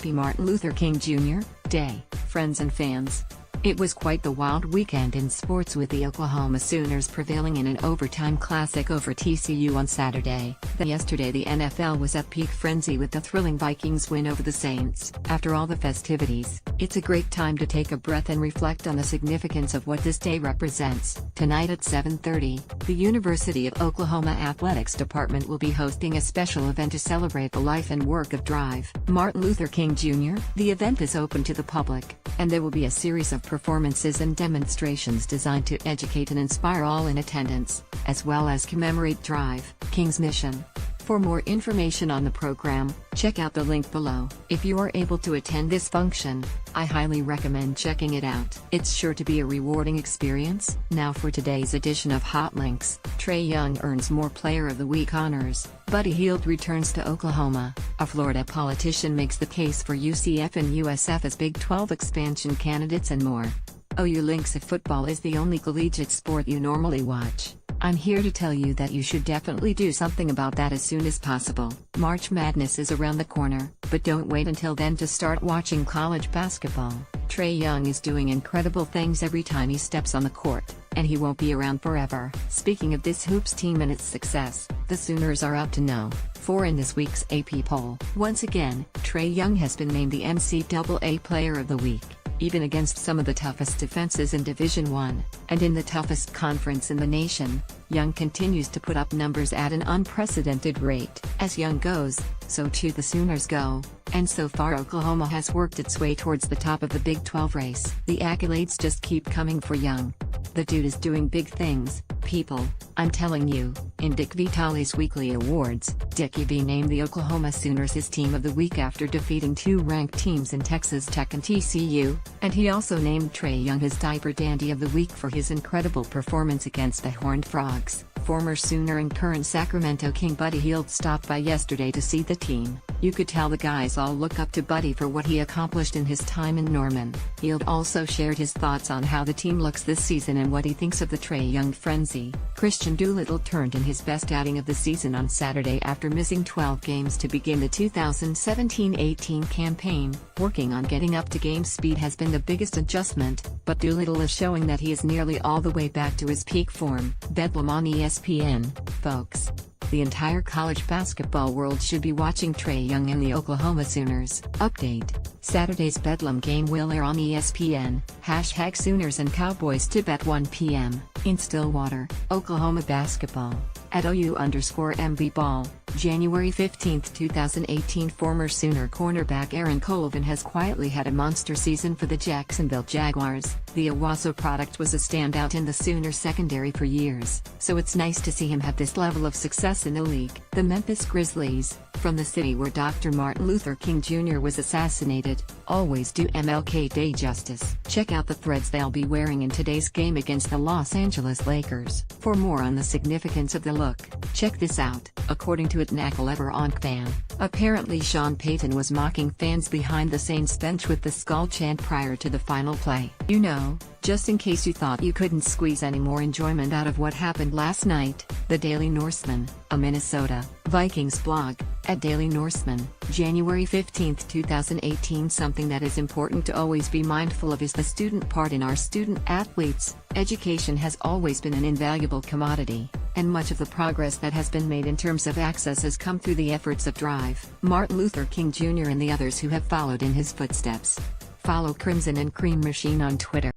Happy Martin Luther King Jr. Day, friends and fans. It was quite the wild weekend in sports, with the Oklahoma Sooners prevailing in an overtime classic over TCU on Saturday. Yesterday the NFL was at peak frenzy with the thrilling Vikings win over the Saints. After all the festivities, it's a great time to take a breath and reflect on the significance of what this day represents. Tonight at 7:30, the University of Oklahoma Athletics Department will be hosting a special event to celebrate the life and work of Drive Martin Luther King Jr. The event is open to the public, and there will be a series of performances and demonstrations designed to educate and inspire all in attendance, as well as commemorate Drive King's mission. For more information on the program, check out the link below. If you are able to attend this function, I highly recommend checking it out. It's sure to be a rewarding experience. Now for today's edition of Hot Links, Trae Young earns more Player of the Week honors. Buddy Hield returns to Oklahoma. A Florida politician makes the case for UCF and USF as Big 12 expansion candidates, and more. OU links if football is the only collegiate sport you normally watch. I'm here to tell you that you should definitely do something about that as soon as possible. March Madness is around the corner, but don't wait until then to start watching college basketball. Trae Young is doing incredible things every time he steps on the court, and he won't be around forever. Speaking of this hoops team and its success, the Sooners are up to no. 4 in this week's AP poll. Once again, Trae Young has been named the NCAA Player of the Week, even against some of the toughest defenses in Division I, and in the toughest conference in the nation. Young continues to put up numbers at an unprecedented rate. As Young goes, so too the Sooners go, and so far Oklahoma has worked its way towards the top of the Big 12 race. The accolades just keep coming for Young. The dude is doing big things, people, I'm telling you. In Dick Vitale's weekly awards, Dickie V named the Oklahoma Sooners his Team of the Week after defeating 2 ranked teams in Texas Tech and TCU, and he also named Trae Young his Diaper Dandy of the Week for his incredible performance against the Horned Frogs. Former Sooner and current Sacramento King Buddy Hield stopped by yesterday to see the team. You could tell the guys all look up to Buddy for what he accomplished in his time in Norman. Hield also shared his thoughts on how the team looks this season and what he thinks of the Trae Young frenzy. Christian Doolittle turned in his best outing of the season on Saturday after missing 12 games to begin the 2017-18 campaign. Working on getting up to game speed has been the biggest adjustment, but Doolittle is showing that he is nearly all the way back to his peak form. Bedlam on ESPN, folks. The entire college basketball world should be watching Trae Young and the Oklahoma Sooners. Update: Saturday's Bedlam game will air on ESPN. #Sooners and Cowboys tip at 1 p.m. in Stillwater. Oklahoma basketball. At OU_MB Ball, January 15, 2018. Former Sooner cornerback Aaron Colvin has quietly had a monster season for the Jacksonville Jaguars. The Owasso product was a standout in the Sooner secondary for years, so it's nice to see him have this level of success in the league. The Memphis Grizzlies, from the city where Dr. Martin Luther King Jr. was assassinated, always do MLK Day justice. Check out the threads they'll be wearing in today's game against the Los Angeles Lakers. For more on the significance of the look, check this out. According to Nacklever Fan, apparently Sean Payton was mocking fans behind the Saints bench with the skull chant prior to the final play. You know, just in case you thought you couldn't squeeze any more enjoyment out of what happened last night, the Daily Norseman, a Minnesota Vikings blog, at Daily Norseman, January 15, 2018. Something that is important to always be mindful of is the student part in our student athletes. Education has always been an invaluable commodity, and much of the progress that has been made in terms of access has come through the efforts of Drive Martin Luther King Jr. and the others who have followed in his footsteps. Follow Crimson and Cream Machine on Twitter.